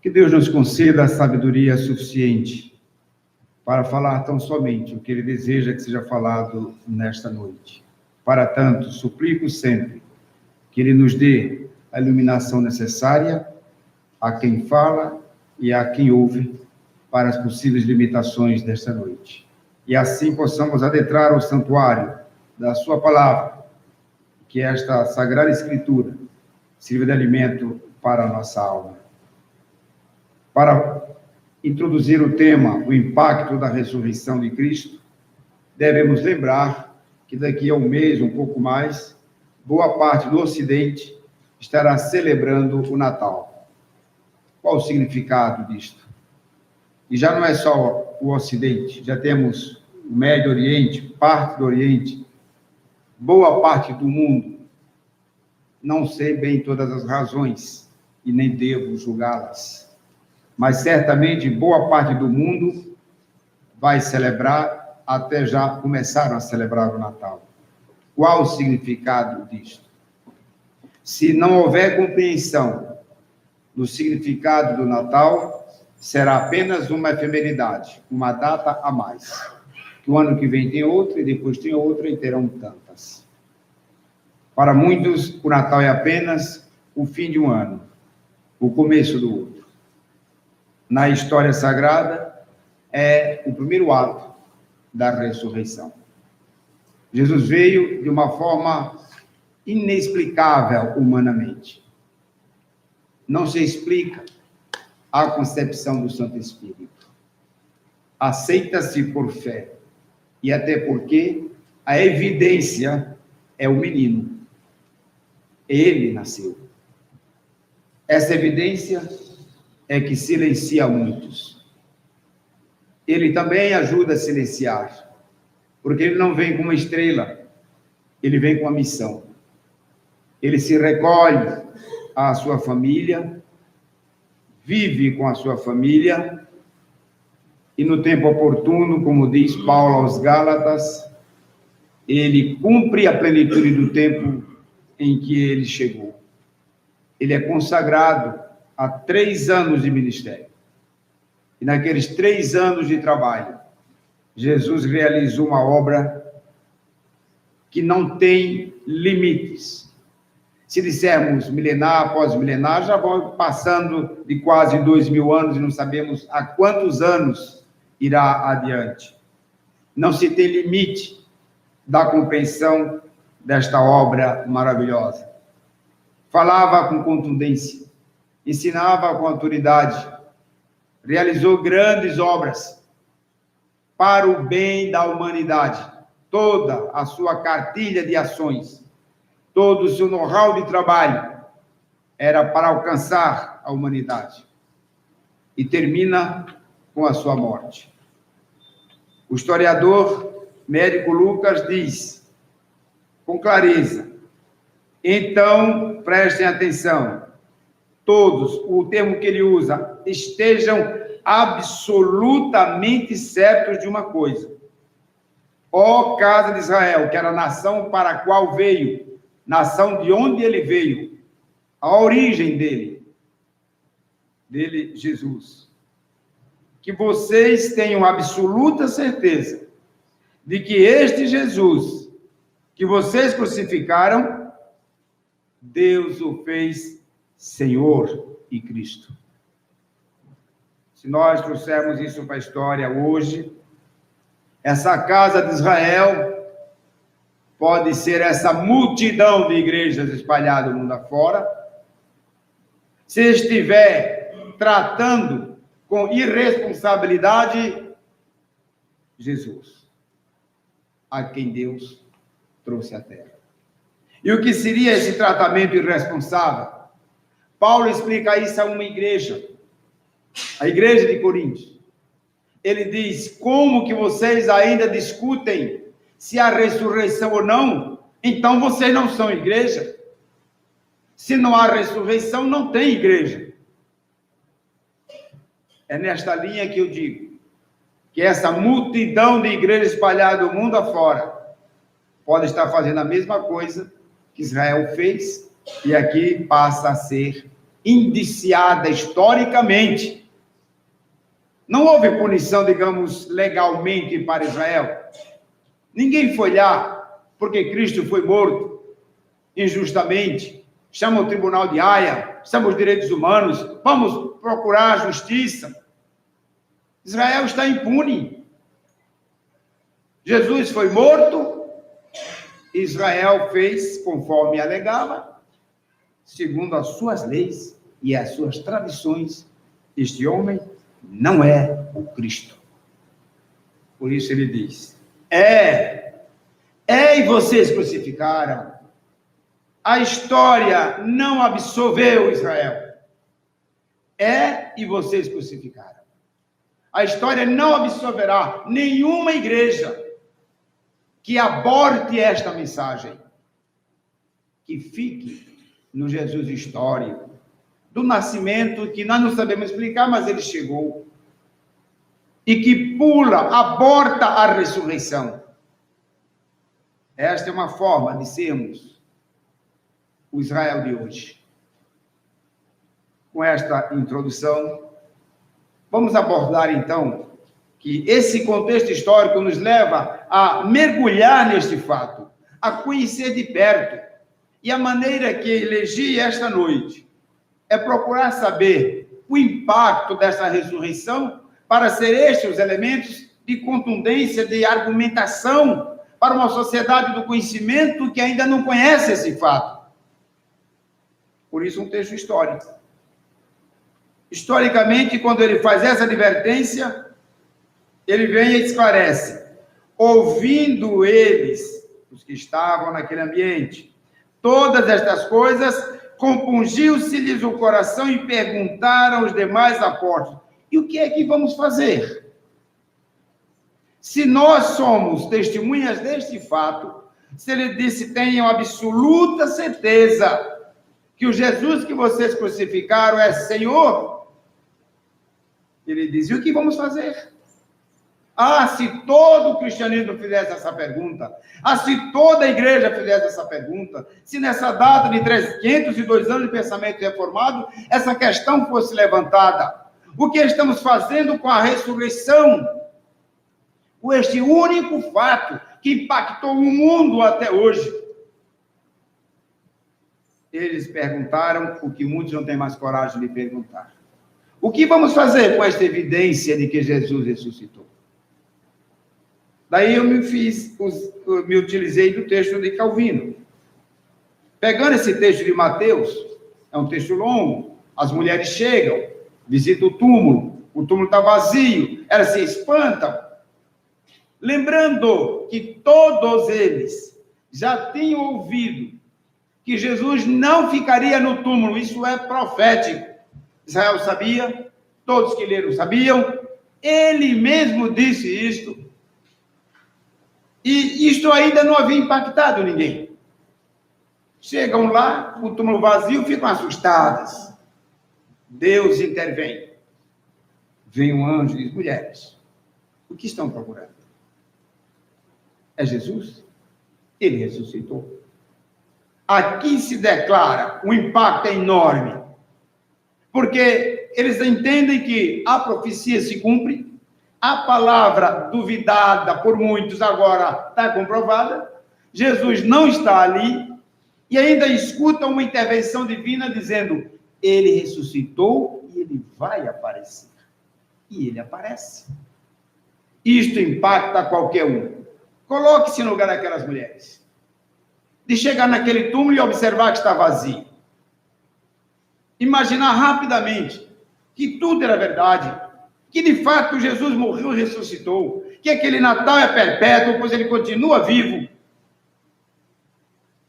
Que Deus nos conceda a sabedoria suficiente para falar tão somente o que Ele deseja que seja falado nesta noite. Para tanto, suplico sempre que Ele nos dê a iluminação necessária a quem fala e a quem ouve para as possíveis limitações desta noite. E assim possamos adentrar o santuário da Sua palavra, que esta Sagrada Escritura sirva de alimento para a nossa alma. Para introduzir o tema, o impacto da ressurreição de Cristo, devemos lembrar que daqui a um mês, um pouco mais, boa parte do Ocidente estará celebrando o Natal. Qual o significado disto? E já não é só o Ocidente, já temos o Médio Oriente, parte do Oriente, boa parte do mundo. Não sei bem todas as razões e nem devo julgá-las, mas certamente boa parte do mundo vai celebrar, até já começaram a celebrar o Natal. Qual o significado disto? Se não houver compreensão do significado do Natal, será apenas uma efemeridade, uma data a mais. Que o ano que vem tem outra, e depois tem outra, e terão tantas. Para muitos, o Natal é apenas o fim de um ano, o começo do outro. Na história sagrada, é o primeiro ato da ressurreição. Jesus veio de uma forma inexplicável humanamente. Não se explica a concepção do Santo Espírito. Aceita-se por fé, e até porque a evidência é o menino. Ele nasceu. Essa evidência é que silencia muitos. Ele também ajuda a silenciar, porque ele não vem com uma estrela, ele vem com uma missão. Ele se recolhe à sua família, vive com a sua família, e no tempo oportuno, como diz Paulo aos Gálatas, ele cumpre a plenitude do tempo em que ele chegou. Ele é consagrado a 3 anos de ministério. E naqueles 3 anos de trabalho, Jesus realizou uma obra que não tem limites. Se dissermos milenar após milenar, já vamos passando de quase 2000 anos e não sabemos há quantos anos irá adiante. Não se tem limite da compreensão desta obra maravilhosa. Falava com contundência, ensinava com autoridade, realizou grandes obras para o bem da humanidade. Toda a sua cartilha de ações, todo o seu know-how de trabalho era para alcançar a humanidade. E termina com a sua morte. O historiador médico Lucas diz, com clareza, então, prestem atenção, todos, o termo que ele usa, estejam absolutamente certos de uma coisa. Ó casa de Israel, que era a nação para a qual veio, nação de onde ele veio, a origem dele, Jesus. Que vocês tenham absoluta certeza de que este Jesus, que vocês crucificaram, Deus o fez Senhor e Cristo. Se nós trouxermos isso para a história hoje, essa casa de Israel pode ser essa multidão de igrejas espalhadas no mundo afora, se estiver tratando com irresponsabilidade Jesus, a quem Deus trouxe à terra. E o que seria esse tratamento irresponsável? Paulo explica isso a uma igreja, a igreja de Coríntios. Ele diz, como que vocês ainda discutem se há ressurreição ou não? Então vocês não são igreja. Se não há ressurreição, não tem igreja. É nesta linha que eu digo, que essa multidão de igrejas espalhada do mundo afora pode estar fazendo a mesma coisa que Israel fez, e aqui passa a ser indiciada historicamente. Não houve punição, digamos, legalmente para Israel. Ninguém foi lá porque Cristo foi morto injustamente. Chama o tribunal de Haia, chama os direitos humanos, vamos procurar a justiça. Israel está impune. Jesus foi morto, Israel fez conforme alegava, segundo as suas leis e as suas tradições. Este homem não é o Cristo. Por isso ele diz: e vocês crucificaram. A história não absolveu Israel. E vocês crucificaram. A história não absolverá nenhuma igreja que aborte esta mensagem. Que fique no Jesus histórico, do nascimento, que nós não sabemos explicar, mas ele chegou. E que aborta a ressurreição. Esta é uma forma de sermos o Israel de hoje. Com esta introdução, vamos abordar, então, que esse contexto histórico nos leva a mergulhar neste fato, a conhecer de perto. E a maneira que elegi esta noite é procurar saber o impacto dessa ressurreição para ser estes os elementos de contundência, de argumentação para uma sociedade do conhecimento que ainda não conhece esse fato. Por isso, um texto histórico. Historicamente, quando ele faz essa advertência, ele vem e esclarece: ouvindo eles, os que estavam naquele ambiente, todas estas coisas, compungiu-se-lhes o coração e perguntaram aos demais apóstolos: e o que é que vamos fazer? Se nós somos testemunhas deste fato, se ele disse: tenham absoluta certeza que o Jesus que vocês crucificaram é Senhor, ele diz: e o que vamos fazer? Se todo o cristianismo fizesse essa pergunta, se toda a igreja fizesse essa pergunta, se nessa data de 302 anos de pensamento reformado, essa questão fosse levantada: o que estamos fazendo com a ressurreição? Com este único fato que impactou o mundo até hoje. Eles perguntaram o que muitos não têm mais coragem de perguntar: o que vamos fazer com esta evidência de que Jesus ressuscitou? Daí eu me utilizei do texto de Calvino. Pegando esse texto de Mateus, é um texto longo, as mulheres chegam, visitam o túmulo está vazio, elas se espantam, lembrando que todos eles já tinham ouvido que Jesus não ficaria no túmulo. Isso é profético. Israel sabia, todos que leram sabiam, ele mesmo disse isto. E isto ainda não havia impactado ninguém. Chegam lá, o túmulo vazio, ficam assustadas. Deus intervém. Vem um anjo e diz: mulheres, o que estão procurando? É Jesus? Ele ressuscitou. Aqui se declara, o impacto é enorme, porque eles entendem que a profecia se cumpre, a palavra duvidada por muitos agora está comprovada, Jesus não está ali, e ainda escutam uma intervenção divina dizendo: ele ressuscitou e ele vai aparecer. E ele aparece. Isto impacta qualquer um. Coloque-se no lugar daquelas mulheres, de chegar naquele túmulo e observar que está vazio. Imaginar rapidamente que tudo era verdade, que de fato Jesus morreu e ressuscitou, que aquele Natal é perpétuo, pois ele continua vivo.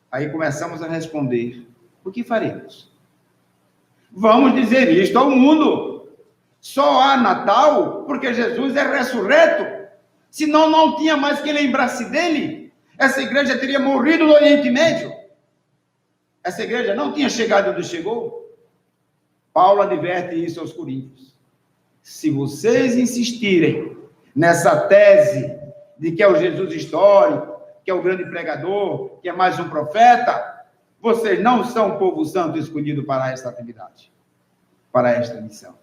Aí começamos a responder: o que faremos? Vamos dizer isto ao mundo: só há Natal porque Jesus é ressurreto, senão não tinha mais que lembrar-se dele. Essa igreja teria morrido no Oriente Médio. Essa igreja não tinha chegado onde chegou. Paulo adverte isso aos coríntios: se vocês insistirem nessa tese de que é o Jesus histórico, que é o grande pregador, que é mais um profeta, vocês não são um povo santo escolhido para esta atividade. para esta missão.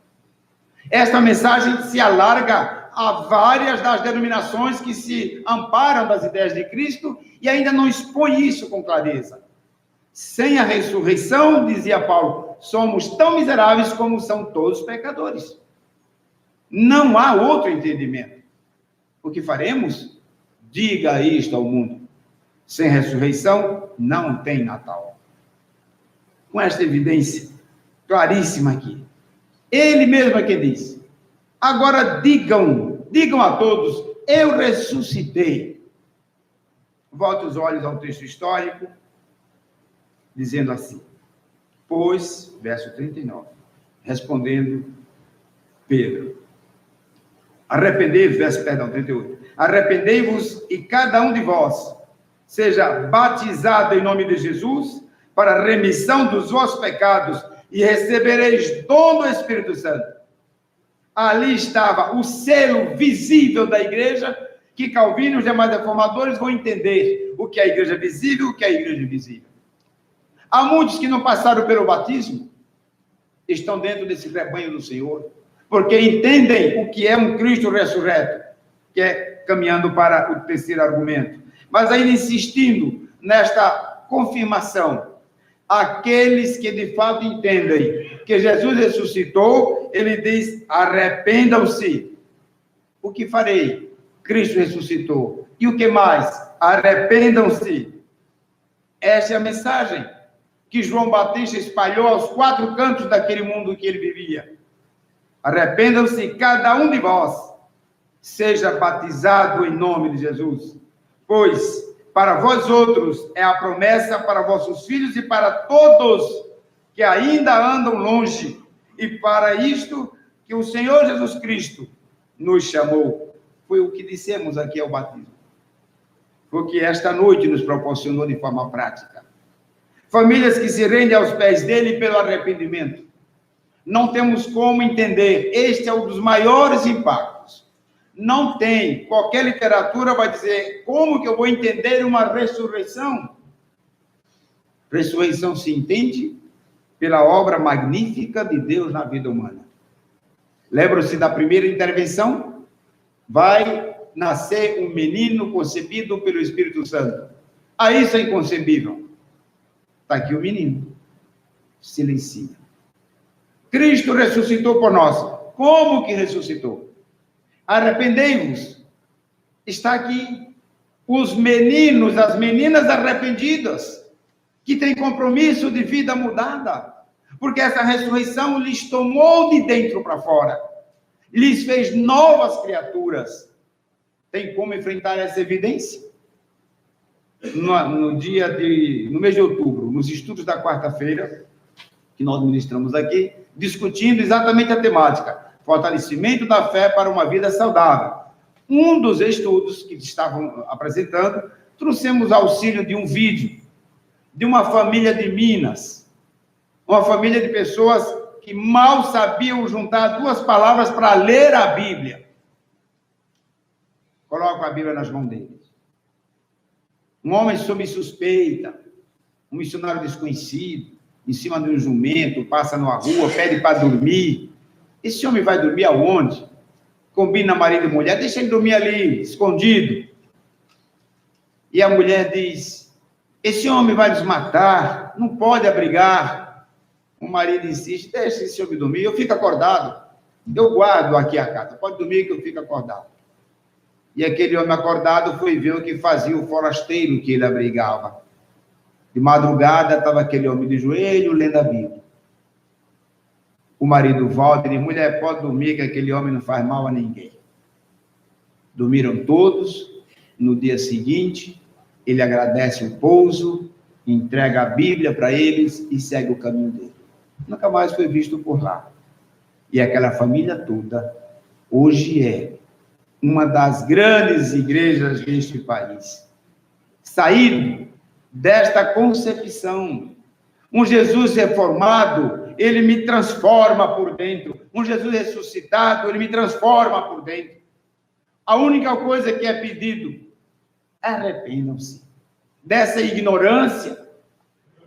Esta mensagem se alarga a várias das denominações que se amparam das ideias de Cristo e ainda não expõe isso com clareza. Sem a ressurreição, dizia Paulo, somos tão miseráveis como são todos pecadores. Não há outro entendimento. O que faremos? Diga isto ao mundo. Sem ressurreição, não tem Natal. Com esta evidência claríssima aqui. Ele mesmo é quem diz. Agora digam a todos, eu ressuscitei. Volte os olhos ao texto histórico, dizendo assim, pois, verso 39, respondendo Pedro, arrependei-vos, verso 38, arrependei-vos e cada um de vós seja batizado em nome de Jesus para a remissão dos vossos pecados e recebereis dom do Espírito Santo. Ali estava o selo visível da igreja, que Calvino e os demais reformadores vão entender o que é a igreja visível e o que é a igreja invisível. Há muitos que não passaram pelo batismo, estão dentro desse rebanho do Senhor, porque entendem o que é um Cristo ressurreto, que é caminhando para o terceiro argumento. Mas ainda insistindo nesta confirmação, aqueles que de fato entendem que Jesus ressuscitou, ele diz, arrependam-se. O que farei? Cristo ressuscitou. E o que mais? Arrependam-se. Essa é a mensagem que João Batista espalhou aos 4 cantos daquele mundo que ele vivia. Arrependam-se, cada um de vós seja batizado em nome de Jesus, pois para vós outros é a promessa para vossos filhos e para todos que ainda andam longe, e para isto que o Senhor Jesus Cristo nos chamou. Foi o que dissemos aqui ao batismo. Foi o que esta noite nos proporcionou de forma prática. Famílias que se rendem aos pés dele pelo arrependimento. Não temos como entender. Este é um dos maiores impactos. Não tem. Qualquer literatura vai dizer como que eu vou entender uma ressurreição. Ressurreição se entende pela obra magnífica de Deus na vida humana. Lembram-se da primeira intervenção? Vai nascer um menino concebido pelo Espírito Santo. Ah, isso é inconcebível. Está aqui o menino. Silencia. Cristo ressuscitou por nós. Como que ressuscitou? Arrependei-vos. Está aqui. Os meninos, as meninas arrependidas, que têm compromisso de vida mudada. Porque essa ressurreição lhes tomou de dentro para fora. Lhes fez novas criaturas. Tem como enfrentar essa evidência? No mês de outubro, nos estudos da quarta-feira, que nós ministramos aqui, discutindo exatamente a temática, fortalecimento da fé para uma vida saudável. Um dos estudos que estavam apresentando, trouxemos auxílio de um vídeo, de uma família de Minas, uma família de pessoas que mal sabiam juntar 2 palavras para ler a Bíblia. Colocam a Bíblia nas mãos deles. Um homem sob suspeita, um missionário desconhecido, em cima de um jumento, passa numa rua, pede para dormir. Esse homem vai dormir aonde? Combina marido e mulher, deixa ele dormir ali, escondido. E a mulher diz, esse homem vai nos matar, não pode abrigar. O marido insiste, deixa esse homem dormir, eu fico acordado. Eu guardo aqui a casa, pode dormir que eu fico acordado. E aquele homem acordado foi ver o que fazia o forasteiro que ele abrigava. De madrugada, estava aquele homem de joelho, lendo a Bíblia. O marido volta e diz, mulher, pode dormir, que aquele homem não faz mal a ninguém. Dormiram todos. No dia seguinte, ele agradece o pouso, entrega a Bíblia para eles e segue o caminho dele. Nunca mais foi visto por lá. E aquela família toda, hoje é uma das grandes igrejas deste país. Saído desta concepção. Um Jesus reformado, ele me transforma por dentro. Um Jesus ressuscitado, ele me transforma por dentro. A única coisa que é pedido, arrependam-se dessa ignorância,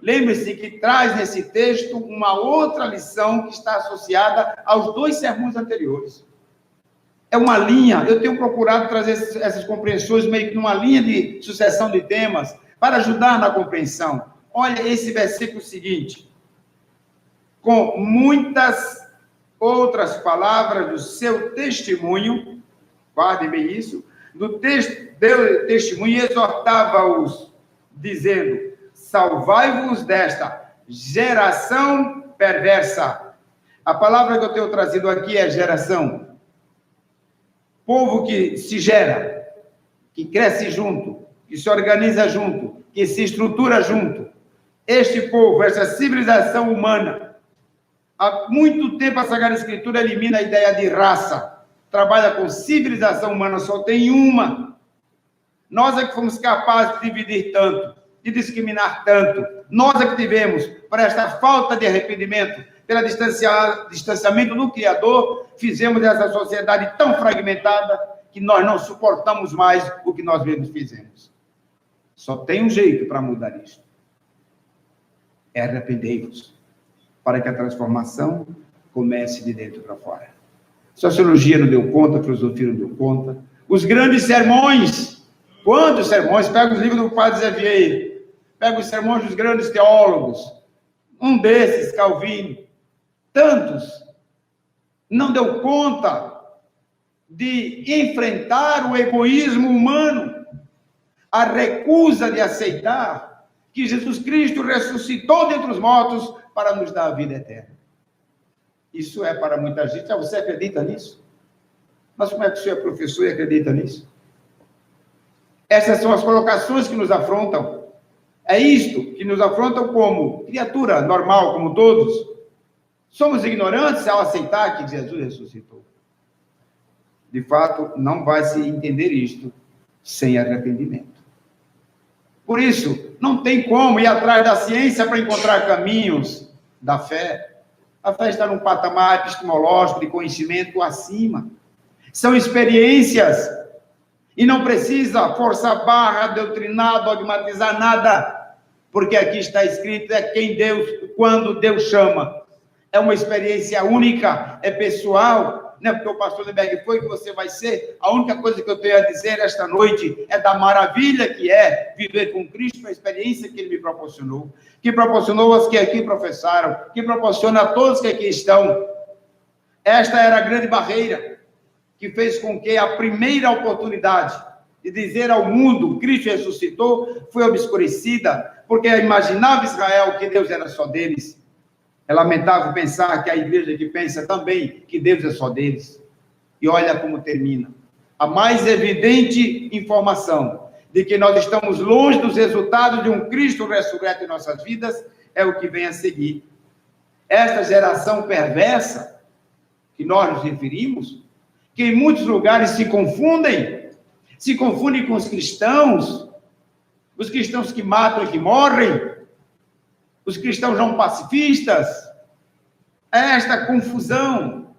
lembre-se que traz nesse texto uma outra lição que está associada aos 2 sermões anteriores. É uma linha, eu tenho procurado trazer essas compreensões meio que numa linha de sucessão de temas, para ajudar na compreensão. Olha esse versículo seguinte. Com muitas outras palavras do seu testemunho, guardem bem isso, deu testemunho e exortava-os, dizendo: salvai-vos desta geração perversa. A palavra que eu tenho trazido aqui é geração. Povo que se gera, que cresce junto, que se organiza junto, que se estrutura junto. Este povo, essa civilização humana, há muito tempo a Sagrada Escritura elimina a ideia de raça, trabalha com civilização humana, só tem uma. Nós é que fomos capazes de dividir tanto, de discriminar tanto. Nós é que tivemos, por esta falta de arrependimento, pelo distanciamento do Criador, fizemos essa sociedade tão fragmentada que nós não suportamos mais o que nós mesmos fizemos. Só tem um jeito para mudar isso. É arrependei-vos, para que a transformação comece de dentro para fora. Sociologia não deu conta, filosofia não deu conta. Os grandes sermões, quantos sermões? Pega os livros do Padre Zé Vieira, pega os sermões dos grandes teólogos, um desses, Calvino, tantos, não deu conta de enfrentar o egoísmo humano, a recusa de aceitar que Jesus Cristo ressuscitou dentre os mortos para nos dar a vida eterna. Isso é para muita gente. Você acredita nisso? Mas como é que o senhor é professor e acredita nisso? Essas são as colocações que nos afrontam. É isto que nos afrontam como criatura normal, como todos. Somos ignorantes ao aceitar que Jesus ressuscitou. De fato, não vai se entender isto sem arrependimento. Por isso, não tem como ir atrás da ciência para encontrar caminhos da fé. A fé está num patamar epistemológico de conhecimento acima. São experiências. E não precisa forçar barra, doutrinar, dogmatizar nada. Porque aqui está escrito, é quem Deus, quando Deus chama. É uma experiência única, é pessoal. Não é porque o pastor Lemberg foi que você vai ser. A única coisa que eu tenho a dizer esta noite é da maravilha que é viver com Cristo, a experiência que Ele me proporcionou, que proporcionou aos que aqui professaram, que proporciona a todos que aqui estão. Esta era a grande barreira que fez com que a primeira oportunidade de dizer ao mundo Cristo ressuscitou foi obscurecida, porque imaginava Israel que Deus era só deles. É lamentável pensar que a igreja que pensa também que Deus é só deles. E olha como termina. A mais evidente informação de que nós estamos longe dos resultados de um Cristo ressurreto em nossas vidas é o que vem a seguir. Esta geração perversa que nós nos referimos, que em muitos lugares se confundem com os cristãos que matam e que morrem, os cristãos não pacifistas, esta confusão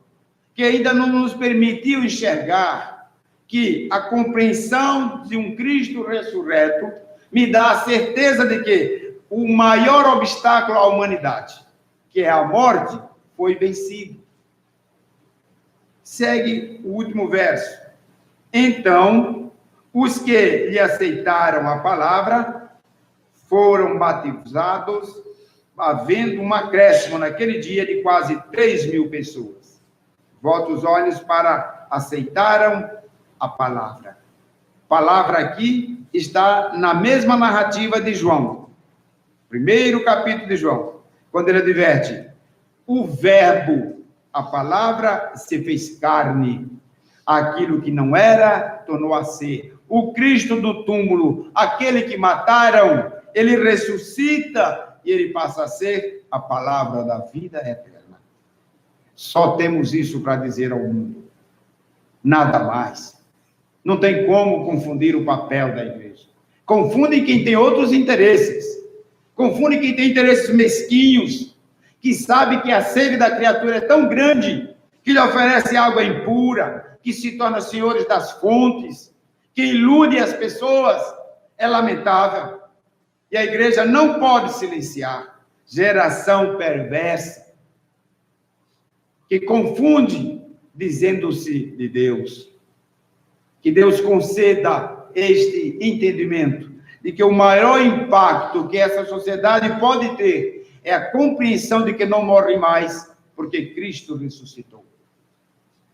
que ainda não nos permitiu enxergar que a compreensão de um Cristo ressurreto me dá a certeza de que o maior obstáculo à humanidade, que é a morte, foi vencido. Segue o último verso. Então, os que lhe aceitaram a palavra foram batizados, havendo um acréscimo naquele dia de quase 3.000 pessoas. Volta os olhos para aceitaram a palavra. Palavra aqui está na mesma narrativa de João. Primeiro capítulo de João, quando ele adverte, o verbo, a palavra se fez carne, aquilo que não era, tornou a ser. O Cristo do túmulo, aquele que mataram, ele ressuscita e ele passa a ser a palavra da vida eterna. Só temos isso para dizer ao mundo. Nada mais. Não tem como confundir o papel da igreja. Confunde quem tem outros interesses. Confunde quem tem interesses mesquinhos, que sabe que a sede da criatura é tão grande que lhe oferece água impura, que se torna senhores das fontes, que ilude as pessoas. É lamentável. E a igreja não pode silenciar. Geração perversa, que confunde dizendo-se de Deus. Que Deus conceda este entendimento de que o maior impacto que essa sociedade pode ter é a compreensão de que não morre mais, porque Cristo ressuscitou.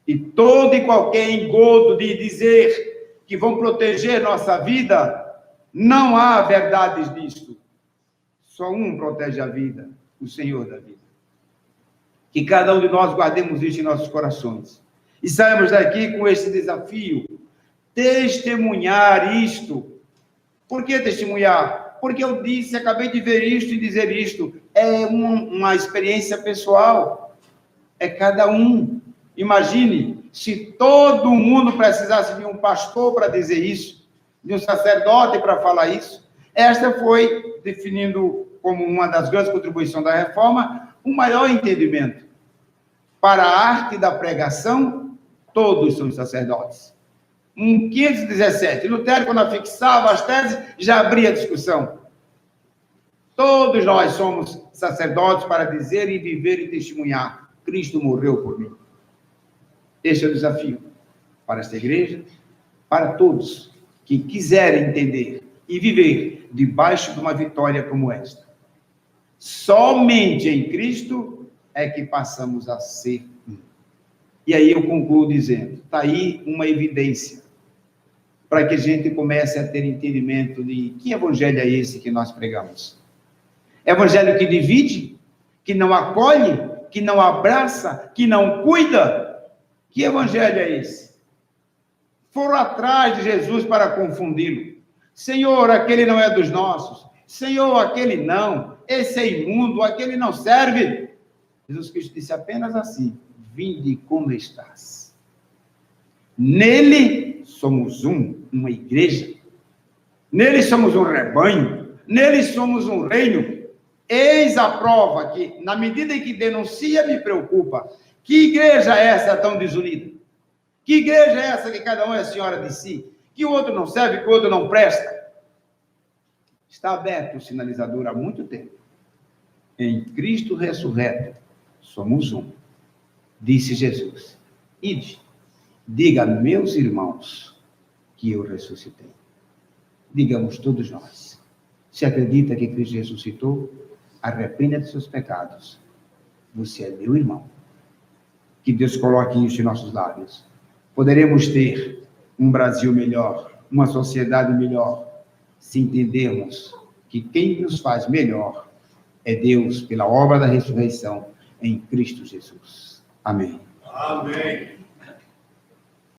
E todo e qualquer engodo de dizer que vão proteger nossa vida, não há verdades disto. Só um protege a vida, o Senhor da vida. Que cada um de nós guardemos isso em nossos corações. E saímos daqui com esse desafio, testemunhar isto. Por que testemunhar? Porque eu disse, acabei de ver isto e dizer isto. É uma experiência pessoal. É cada um. Imagine se todo mundo precisasse de um pastor para dizer isso, de um sacerdote para falar isso. Esta foi, definindo como uma das grandes contribuições da reforma, um maior entendimento. Para a arte da pregação, todos são sacerdotes. Em 517, Lutero, quando afixava as teses, já abria discussão. Todos nós somos sacerdotes para dizer e viver e testemunhar. Cristo morreu por mim. Este é o desafio para esta igreja, para todos que quiserem entender e viver debaixo de uma vitória como esta. Somente em Cristo é que passamos a ser um. E aí eu concluo dizendo, está aí uma evidência para que a gente comece a ter entendimento de que evangelho é esse que nós pregamos. Evangelho que divide, que não acolhe, que não abraça, que não cuida. Que evangelho é esse? Foram atrás de Jesus para confundi-lo. Senhor, aquele não é dos nossos. Senhor, aquele não. Esse é imundo, aquele não serve. Jesus Cristo disse apenas assim, vinde como estás. Nele somos uma igreja. Nele somos um rebanho. Nele somos um reino. Eis a prova que, na medida em que denuncia, me preocupa. Que igreja é essa tão desunida? Que igreja é essa que cada um é senhora de si? Que o outro não serve, que o outro não presta? Está aberto o sinalizador há muito tempo. Em Cristo ressurreto, somos um. Disse Jesus, ide, diga a meus irmãos que eu ressuscitei. Digamos todos nós. Se acredita que Cristo ressuscitou, arrependa de seus pecados. Você é meu irmão. Que Deus coloque isso em nossos lábios. Poderemos ter um Brasil melhor, uma sociedade melhor, se entendermos que quem nos faz melhor é Deus, pela obra da ressurreição em Cristo Jesus. Amém. Amém.